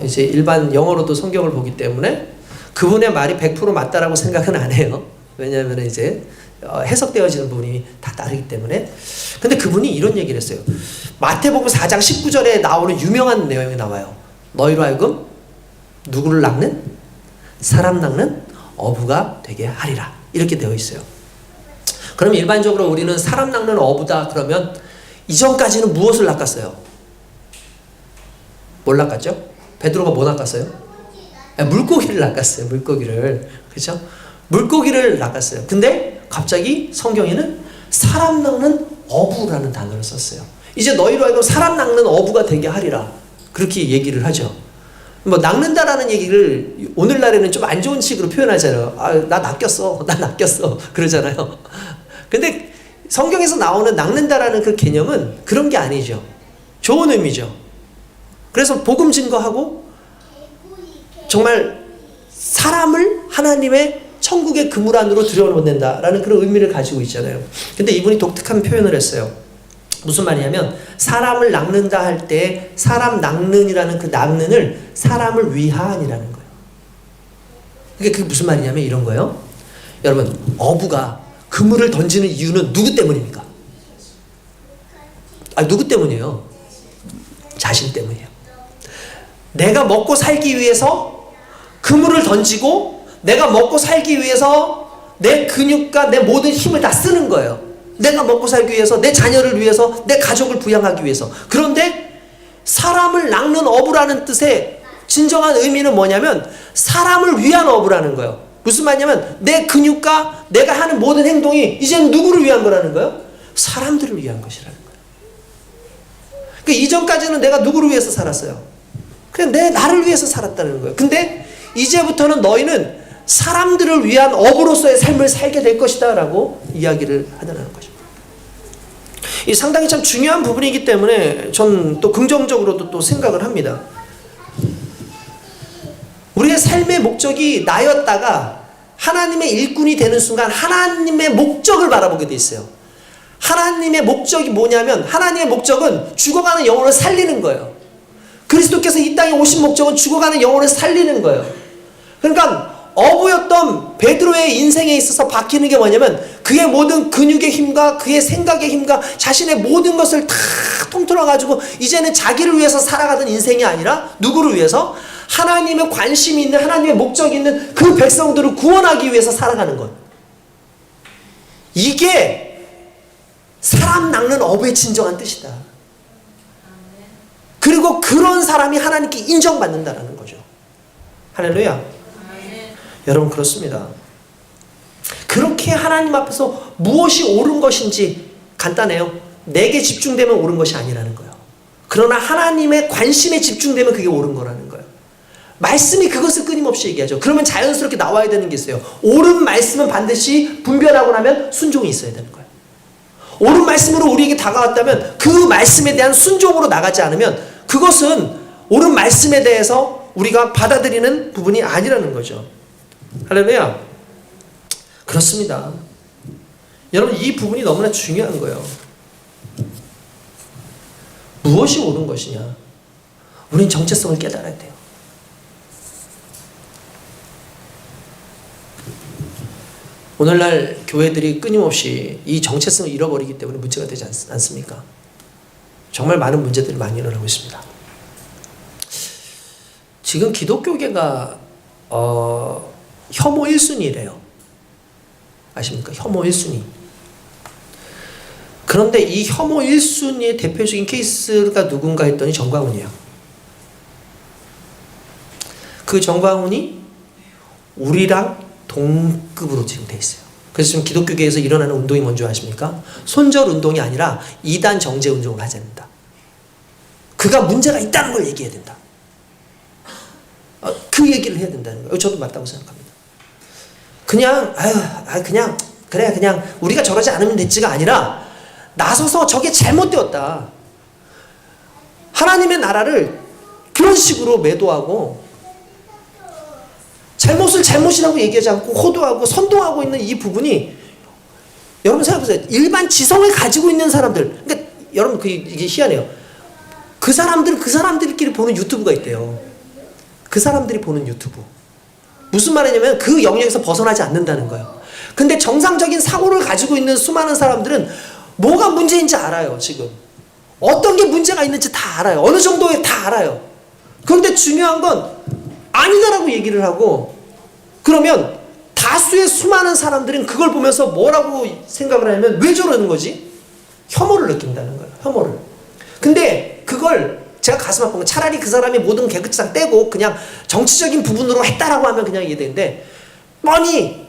이제 일반 영어로도 성경을 보기 때문에 그분의 말이 100% 맞다라고 생각은 안 해요. 왜냐하면 이제 해석되어지는 부분이 다 다르기 때문에. 근데 그분이 이런 얘기를 했어요. 마태복음 4장 19절에 나오는 유명한 내용이 나와요. 너희로 하여금 누구를 낚는? 사람 낚는 어부가 되게 하리라. 이렇게 되어 있어요. 그럼 일반적으로 우리는 사람 낚는 어부다 그러면 이전까지는 무엇을 낚았어요? 뭘 낚았죠? 베드로가 뭐 낚았어요? 물고기를 낚았어요. 물고기를. 그렇죠? 물고기를 낚았어요. 근데 갑자기 성경에는 사람 낚는 어부라는 단어를 썼어요. 이제 너희로 하여금 사람 낚는 어부가 되게 하리라. 그렇게 얘기를 하죠. 낚는다라는 얘기를 오늘날에는 좀 안 좋은 식으로 표현하잖아요. 나 낚였어. 나 낚였어. 그러잖아요. 근데 성경에서 나오는 낚는다라는 그 개념은 그런 게 아니죠. 좋은 의미죠. 그래서 복음 증거하고 정말 사람을 하나님의 천국의 그물 안으로 들여놓는다라는 그런 의미를 가지고 있잖아요. 근데 이분이 독특한 표현을 했어요. 무슨 말이냐면 사람을 낚는다 할 때 사람 낚는이라는 그 낚는을 사람을 위하니라는 거예요. 그게 무슨 말이냐면 이런 거예요. 여러분 어부가 그물을 던지는 이유는 누구 때문입니까? 누구 때문이에요? 자신 때문이에요. 내가 먹고 살기 위해서 그물을 던지고 내가 먹고 살기 위해서 내 근육과 내 모든 힘을 다 쓰는 거예요. 내가 먹고 살기 위해서, 내 자녀를 위해서, 내 가족을 부양하기 위해서. 그런데 사람을 낚는 어부라는 뜻의 진정한 의미는 뭐냐면 사람을 위한 어부라는 거예요. 무슨 말이냐면 내 근육과 내가 하는 모든 행동이 이제는 누구를 위한 거라는 거예요? 사람들을 위한 것이라는 거예요. 그 이전까지는 내가 누구를 위해서 살았어요? 그냥 나를 위해서 살았다는 거예요. 근데 이제부터는 너희는 사람들을 위한 어부로서의 삶을 살게 될 것이다 라고 이야기를 하더라는 거죠. 이 상당히 참 중요한 부분이기 때문에 전 또 긍정적으로도 또 생각을 합니다. 우리의 삶의 목적이 나였다가 하나님의 일꾼이 되는 순간 하나님의 목적을 바라보게 돼 있어요. 하나님의 목적이 뭐냐면 하나님의 목적은 죽어가는 영혼을 살리는 거예요. 그리스도께서 이 땅에 오신 목적은 죽어가는 영혼을 살리는 거예요. 그러니까 어부였던 베드로의 인생에 있어서 바뀌는 게 뭐냐면 그의 모든 근육의 힘과 그의 생각의 힘과 자신의 모든 것을 다 통틀어가지고 이제는 자기를 위해서 살아가던 인생이 아니라 누구를 위해서? 하나님의 관심이 있는 하나님의 목적이 있는 그 백성들을 구원하기 위해서 살아가는 것. 이게 사람 낚는 어부의 진정한 뜻이다. 그리고 그런 사람이 하나님께 인정받는다라는 거죠. 할렐루야. 여러분 그렇습니다. 그렇게 하나님 앞에서 무엇이 옳은 것인지 간단해요. 내게 집중되면 옳은 것이 아니라는 거예요. 그러나 하나님의 관심에 집중되면 그게 옳은 거라는 거예요. 말씀이 그것을 끊임없이 얘기하죠. 그러면 자연스럽게 나와야 되는 게 있어요. 옳은 말씀은 반드시 분별하고 나면 순종이 있어야 되는 거예요. 옳은 말씀으로 우리에게 다가왔다면 그 말씀에 대한 순종으로 나가지 않으면 그것은 옳은 말씀에 대해서 우리가 받아들이는 부분이 아니라는 거죠. 할렐루야. 그렇습니다. 여러분 이 부분이 너무나 중요한 거예요. 무엇이 옳은 것이냐? 우린 정체성을 깨달아야 돼요. 오늘날 교회들이 끊임없이 이 정체성을 잃어버리기 때문에 문제가 되지 않습니까? 정말 많은 문제들이 많이 일어나고 있습니다. 지금 기독교계가 혐오 1순위래요. 아십니까? 혐오 1순위. 그런데 이 혐오 1순위의 대표적인 케이스가 누군가 했더니 정광훈이에요. 그 정광훈이 우리랑 동급으로 지금 돼 있어요. 그래서 지금 기독교계에서 일어나는 운동이 뭔지 아십니까? 손절 운동이 아니라 이단 정제 운동을 하지 않는다. 그가 문제가 있다는 걸 얘기해야 된다. 그 얘기를 해야 된다는 거예요. 저도 맞다고 생각합니다. 그냥 우리가 저러지 않으면 됐지가 아니라 나서서 저게 잘못되었다. 하나님의 나라를 그런 식으로 매도하고 잘못을 잘못이라고 얘기하지 않고 호도하고 선동하고 있는 이 부분이 여러분 생각해보세요. 일반 지성을 가지고 있는 사람들, 그러니까 여러분 이게 희한해요. 그 사람들끼리 보는 유튜브가 있대요. 그 사람들이 보는 유튜브. 무슨 말이냐면 그 영역에서 벗어나지 않는다는 거예요. 근데 정상적인 사고를 가지고 있는 수많은 사람들은 뭐가 문제인지 알아요. 지금 어떤 게 문제가 있는지 다 알아요. 어느 정도에 다 알아요. 그런데 중요한 건 아니다라고 얘기를 하고, 그러면 다수의 수많은 사람들은 그걸 보면서 뭐라고 생각을 하냐면 왜 저러는 거지? 혐오를 느낀다는 거예요. 혐오를. 근데 그걸 제가 가슴 아픈 건 차라리 그 사람이 모든 개그장 떼고 그냥 정치적인 부분으로 했다라고 하면 그냥 이해되는데, 뻔히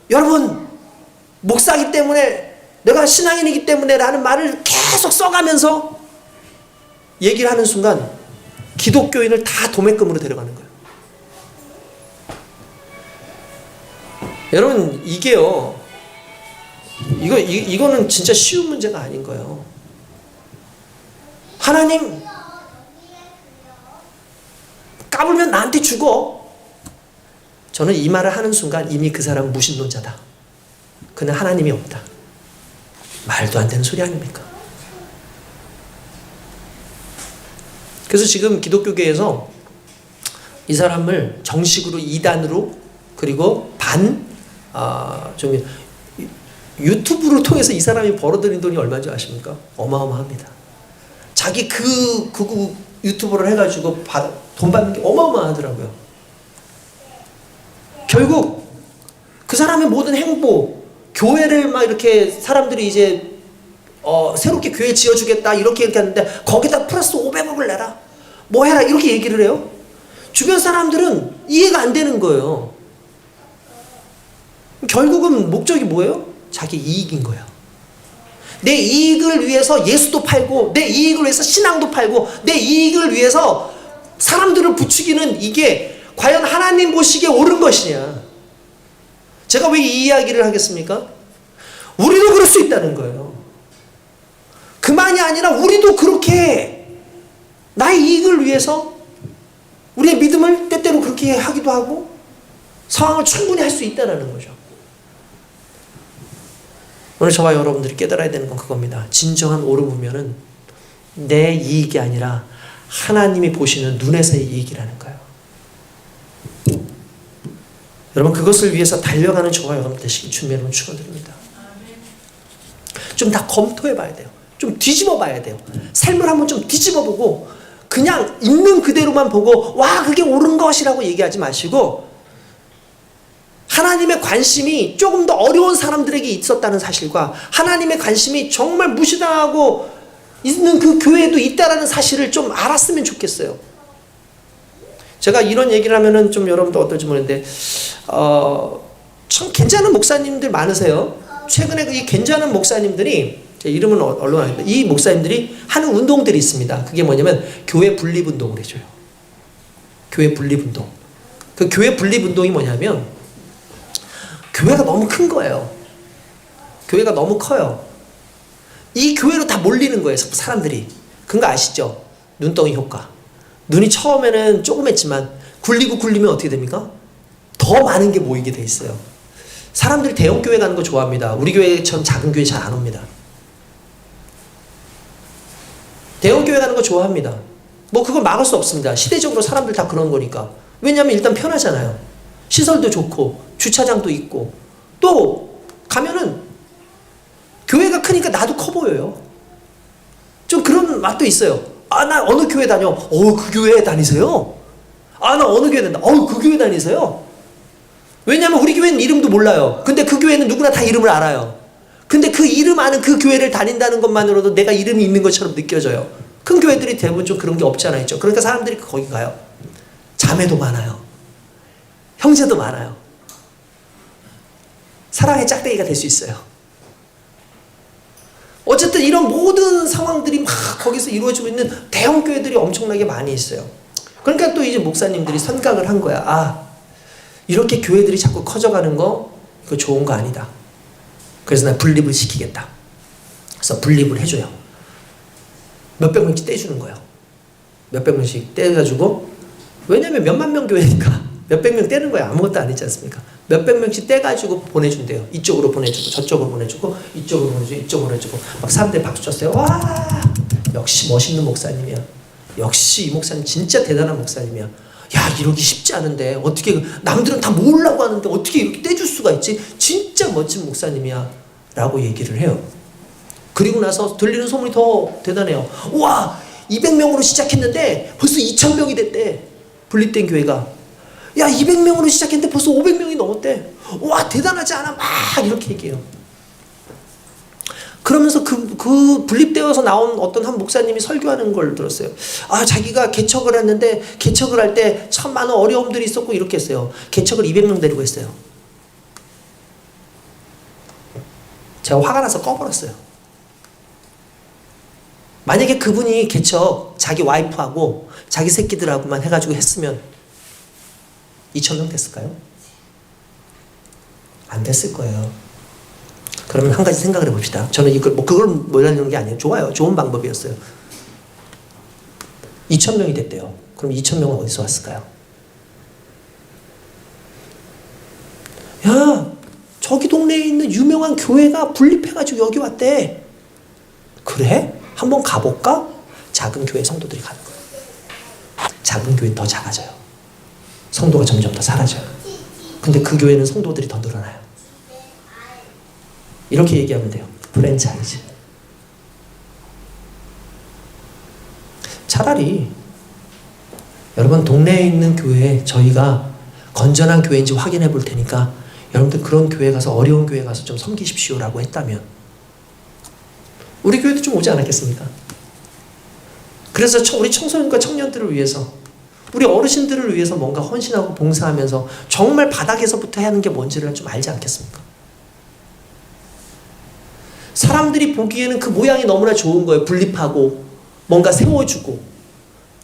여러분 목사이기 때문에 내가 신앙인이기 때문에 라는 말을 계속 써가면서 얘기를 하는 순간 기독교인을 다 도매금으로 데려가는 거예요. 여러분 이게요, 이거는 진짜 쉬운 문제가 아닌 거예요. 하나님 까불면 나한테 죽어. 저는 이 말을 하는 순간 이미 그 사람은 무신론자다. 그는 하나님이 없다. 말도 안 되는 소리 아닙니까? 그래서 지금 기독교계에서 이 사람을 정식으로 이단으로, 그리고 유튜브를 통해서 이 사람이 벌어들인 돈이 얼마인지 아십니까? 어마어마합니다. 자기 그 유튜브를 해가지고 돈 받는 게 어마어마하더라고요. 결국 그 사람의 모든 행보, 교회를 막 이렇게 사람들이 이제 새롭게 교회 지어주겠다 이렇게 하는데 거기다 플러스 500억을 내라, 뭐 해라 이렇게 얘기를 해요. 주변 사람들은 이해가 안 되는 거예요. 결국은 목적이 뭐예요? 자기 이익인 거예요. 내 이익을 위해서 예수도 팔고, 내 이익을 위해서 신앙도 팔고, 내 이익을 위해서 사람들을 부추기는 이게 과연 하나님 보시기에 옳은 것이냐. 제가 왜 이 이야기를 하겠습니까? 우리도 그럴 수 있다는 거예요. 그만이 아니라 우리도 그렇게 나의 이익을 위해서 우리의 믿음을 때때로 그렇게 하기도 하고 상황을 충분히 할 수 있다는 거죠. 오늘 저와 여러분들이 깨달아야 되는 건 그겁니다. 진정한 옳은 분면은 내 이익이 아니라 하나님이 보시는 눈에서의 이익이라는 거예요. 여러분 그것을 위해서 달려가는 저와 여러분 되시길 주님 여러분 축원드립니다. 좀 다 검토해 봐야 돼요. 좀 뒤집어 봐야 돼요. 삶을 한번 좀 뒤집어 보고 그냥 있는 그대로만 보고 와 그게 옳은 것이라고 얘기하지 마시고 하나님의 관심이 조금 더 어려운 사람들에게 있었다는 사실과 하나님의 관심이 정말 무시당하고 있는 그 교회에도 있다라는 사실을 좀 알았으면 좋겠어요. 제가 이런 얘기를 하면은 좀 여러분도 어떨지 모르는데 참 괜찮은 목사님들 많으세요. 최근에 이 괜찮은 목사님들이 제 이름은 언론 아닙니다. 이 목사님들이 하는 운동들이 있습니다. 그게 뭐냐면 교회 분립운동을 해줘요. 교회 분립운동. 그 교회 분립운동이 뭐냐면 교회가 너무 큰 거예요. 교회가 너무 커요. 이 교회로 다 몰리는 거예요. 사람들이. 그거 아시죠? 눈덩이 효과. 눈이 처음에는 조그맸지만 굴리면 어떻게 됩니까? 더 많은 게 모이게 돼 있어요. 사람들이 대형 교회 가는 거 좋아합니다. 우리 교회처럼 작은 교회 잘 안 옵니다. 대형 교회 가는 거 좋아합니다. 뭐 그걸 막을 수 없습니다. 시대적으로 사람들 다 그런 거니까. 왜냐하면 일단 편하잖아요. 시설도 좋고 주차장도 있고 또 가면은 교회가 크니까 나도 커 보여요. 좀 그런 맛도 있어요. 아, 나 어느 교회 다녀? 그 교회 다니세요? 아, 나 어느 교회 다닌다? 그 교회 다니세요? 왜냐하면 우리 교회는 이름도 몰라요. 근데 그 교회는 누구나 다 이름을 알아요. 근데 그 이름 아는 그 교회를 다닌다는 것만으로도 내가 이름이 있는 것처럼 느껴져요. 큰 교회들이 대부분 좀 그런 게 없잖아요. 있죠? 그러니까 사람들이 거기 가요. 자매도 많아요. 형제도 많아요. 사랑의 짝대기가 될 수 있어요. 어쨌든 이런 모든 상황들이 막 거기서 이루어지고 있는 대형 교회들이 엄청나게 많이 있어요. 그러니까 또 이제 목사님들이 선각을 한 거야. 이렇게 교회들이 자꾸 커져가는 거 이거 좋은 거 아니다. 그래서 나 분립을 시키겠다. 그래서 분립을 해줘요. 몇백 명씩 떼주는 거예요. 몇백 명씩 떼가지고 왜냐면 몇만 명 교회니까 몇백 명 떼는 거야. 아무것도 아니지 않습니까? 몇백 명씩 떼가지고 보내준대요. 이쪽으로 보내주고 저쪽으로 보내주고 이쪽으로 보내주고 이쪽으로 보내주고 막 사람들이 박수 쳤어요. 와 역시 멋있는 목사님이야. 역시 이 목사님 진짜 대단한 목사님이야. 야 이러기 쉽지 않은데 어떻게 남들은 다 모으려고 하는데 어떻게 이렇게 떼줄 수가 있지? 진짜 멋진 목사님이야 라고 얘기를 해요. 그리고 나서 들리는 소문이 더 대단해요. 와 200명으로 시작했는데 벌써 2000명이 됐대. 분립된 교회가. 야 200명으로 시작했는데 벌써 500명이 넘었대. 와 대단하지 않아? 막 이렇게 얘기해요. 그러면서 그 분립되어서 나온 어떤 한 목사님이 설교하는 걸 들었어요. 자기가 개척을 했는데 개척을 할 때 참 많은 어려움들이 있었고 이렇게 했어요. 개척을 200명 데리고 했어요. 제가 화가 나서 꺼버렸어요. 만약에 그분이 개척 자기 와이프하고 자기 새끼들하고만 해가지고 했으면 2,000명 됐을까요? 안 됐을 거예요. 그러면 한 가지 생각을 해봅시다. 저는 이걸 그걸 몰라주는 게 아니에요. 좋아요. 좋은 방법이었어요. 2,000명이 됐대요. 그럼 2,000명은 어디서 왔을까요? 야, 저기 동네에 있는 유명한 교회가 분립해가지고 여기 왔대. 그래? 한번 가볼까? 작은 교회 성도들이 가는 거예요. 작은 교회는 더 작아져요. 성도가 점점 더 사라져요. 근데 그 교회는 성도들이 더 늘어나요. 이렇게 얘기하면 돼요. 프랜차이즈. 차라리 여러분 동네에 있는 교회에 저희가 건전한 교회인지 확인해 볼 테니까 여러분들 그런 교회 가서 어려운 교회 가서 좀 섬기십시오라고 했다면 우리 교회도 좀 오지 않았겠습니까? 그래서 우리 청소년과 청년들을 위해서 우리 어르신들을 위해서 뭔가 헌신하고 봉사하면서 정말 바닥에서부터 하는 게 뭔지를 좀 알지 않겠습니까? 사람들이 보기에는 그 모양이 너무나 좋은 거예요. 분립하고 뭔가 세워주고.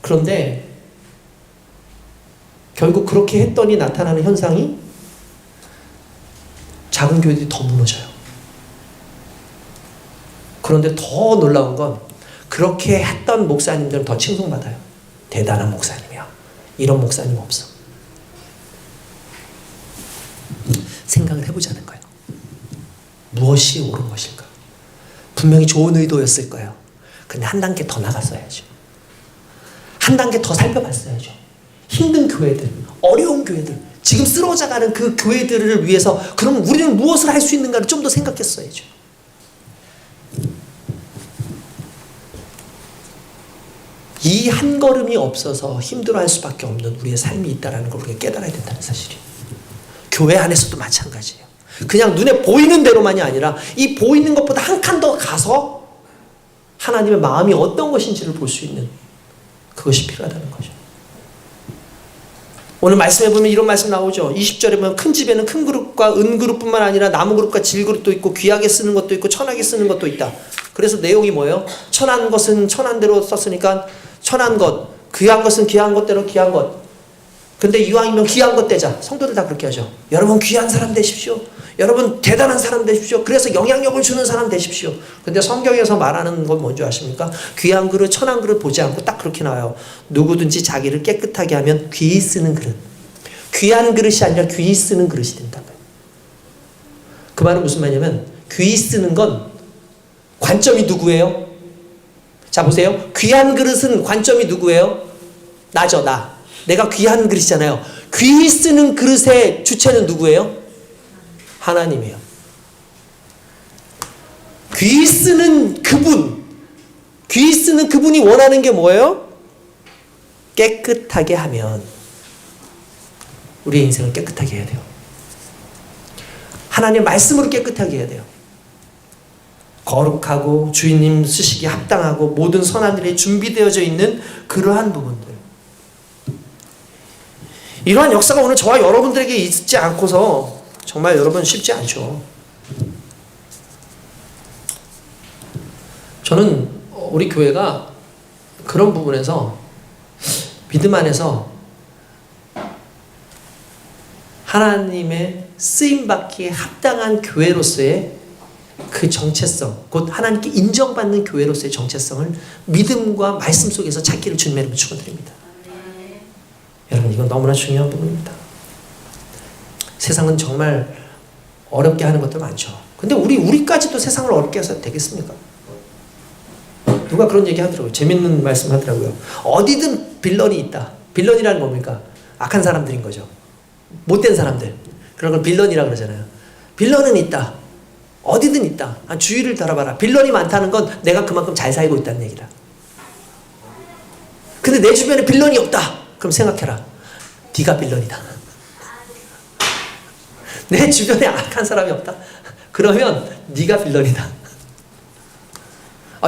그런데 결국 그렇게 했더니 나타나는 현상이 작은 교회들이 더 무너져요. 그런데 더 놀라운 건 그렇게 했던 목사님들은 더 칭송받아요. 대단한 목사님이야. 이런 목사님 없어. 생각을 해보자는 거예요. 무엇이 옳은 것일까? 분명히 좋은 의도였을 거예요. 근데 한 단계 더 나갔어야죠. 한 단계 더 살펴봤어야죠. 힘든 교회들, 어려운 교회들, 지금 쓰러져가는 그 교회들을 위해서 그럼 우리는 무엇을 할 수 있는가를 좀 더 생각했어야죠. 이 한 걸음이 없어서 힘들어할 수밖에 없는 우리의 삶이 있다는 걸 우리가 깨달아야 된다는 사실이에요. 교회 안에서도 마찬가지예요. 그냥 눈에 보이는 대로만이 아니라 이 보이는 것보다 한 칸 더 가서 하나님의 마음이 어떤 것인지를 볼 수 있는 그것이 필요하다는 거죠. 오늘 말씀해 보면 이런 말씀 나오죠. 20절에 보면 큰 집에는 큰 그릇과 은 그릇뿐만 아니라 나무 그릇과 질 그릇도 있고 귀하게 쓰는 것도 있고 천하게 쓰는 것도 있다. 그래서 내용이 뭐예요? 천한 것은 천한 대로 썼으니까 천한 것, 귀한 것은 귀한 것대로 귀한 것. 근데 이왕이면 귀한 것 되자. 성도들 다 그렇게 하죠. 여러분 귀한 사람 되십시오. 여러분 대단한 사람 되십시오. 그래서 영향력을 주는 사람 되십시오. 근데 성경에서 말하는 건 뭔지 아십니까? 귀한 그릇, 천한 그릇 보지 않고 딱 그렇게 나와요. 누구든지 자기를 깨끗하게 하면 귀히 쓰는 그릇. 귀한 그릇이 아니라 귀히 쓰는 그릇이 된다고요. 그 말은 무슨 말이냐면 귀히 쓰는 건 관점이 누구예요? 자 보세요. 귀한 그릇은 관점이 누구예요? 나죠, 나. 내가 귀한 그릇이잖아요. 귀히 쓰는 그릇의 주체는 누구예요? 하나님이에요. 귀히 쓰는 그분, 귀히 쓰는 그분이 원하는 게 뭐예요? 깨끗하게 하면 우리의 인생을 깨끗하게 해야 돼요. 하나님의 말씀으로 깨끗하게 해야 돼요. 거룩하고 주인님 쓰시기에 합당하고 모든 선한 일에 준비되어져 있는 그러한 부분들. 이러한 역사가 오늘 저와 여러분들에게 있지 않고서 정말 여러분 쉽지 않죠. 저는 우리 교회가 그런 부분에서 믿음 안에서 하나님의 쓰임받기에 합당한 교회로서의 그 정체성, 곧 하나님께 인정받는 교회로서의 정체성을 믿음과 말씀 속에서 찾기를 주님의 이름으로 축원드립니다. 여러분 이건 너무나 중요한 부분입니다. 세상은 정말 어렵게 하는 것들 많죠. 근데 우리까지도 세상을 어렵게 해서 되겠습니까? 누가 그런 얘기 하더라고요. 재밌는 말씀 하더라고요. 어디든 빌런이 있다. 빌런이라는 뭡니까? 악한 사람들인 거죠. 못된 사람들. 그런 걸 빌런이라고 그러잖아요. 빌런은 있다. 어디든 있다. 주위를 돌아봐라. 빌런이 많다는 건 내가 그만큼 잘 살고 있다는 얘기다. 근데 내 주변에 빌런이 없다. 그럼 생각해라. 네가 빌런이다. 내 주변에 악한 사람이 없다. 그러면 네가 빌런이다.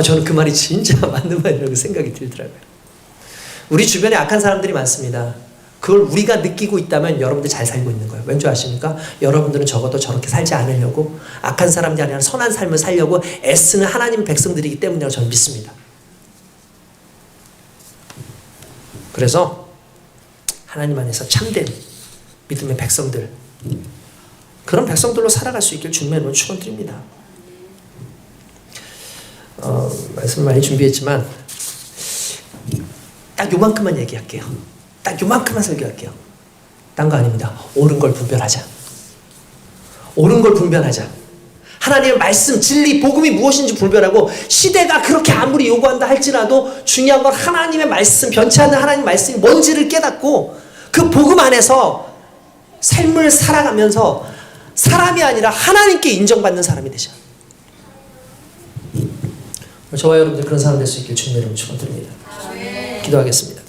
저는 그 말이 진짜 맞는 말이라고 생각이 들더라고요. 우리 주변에 악한 사람들이 많습니다. 그걸 우리가 느끼고 있다면 여러분들 잘 살고 있는 거예요. 왠지 아십니까? 여러분들은 적어도 저렇게 살지 않으려고 악한 사람들이 아니라 선한 삶을 살려고 애쓰는 하나님 백성들이기 때문이라고 저는 믿습니다. 그래서 하나님 안에서 참된 믿음의 백성들, 그런 백성들로 살아갈 수 있길 주님의 이름으로 축원드립니다. 말씀 많이 준비했지만 딱 요만큼만 얘기할게요. 딱 요만큼만 설교할게요. 딴 거 아닙니다. 옳은 걸 분별하자. 옳은 걸 분별하자. 하나님의 말씀, 진리, 복음이 무엇인지 분별하고 시대가 그렇게 아무리 요구한다 할지라도 중요한 건 하나님의 말씀, 변치 않는 하나님의 말씀이 뭔지를 깨닫고 그 복음 안에서 삶을 살아가면서 사람이 아니라 하나님께 인정받는 사람이 되자. 저와 여러분들 그런 사람 될 수 있길 주님의 이름으로 축원드립니다. 기도하겠습니다.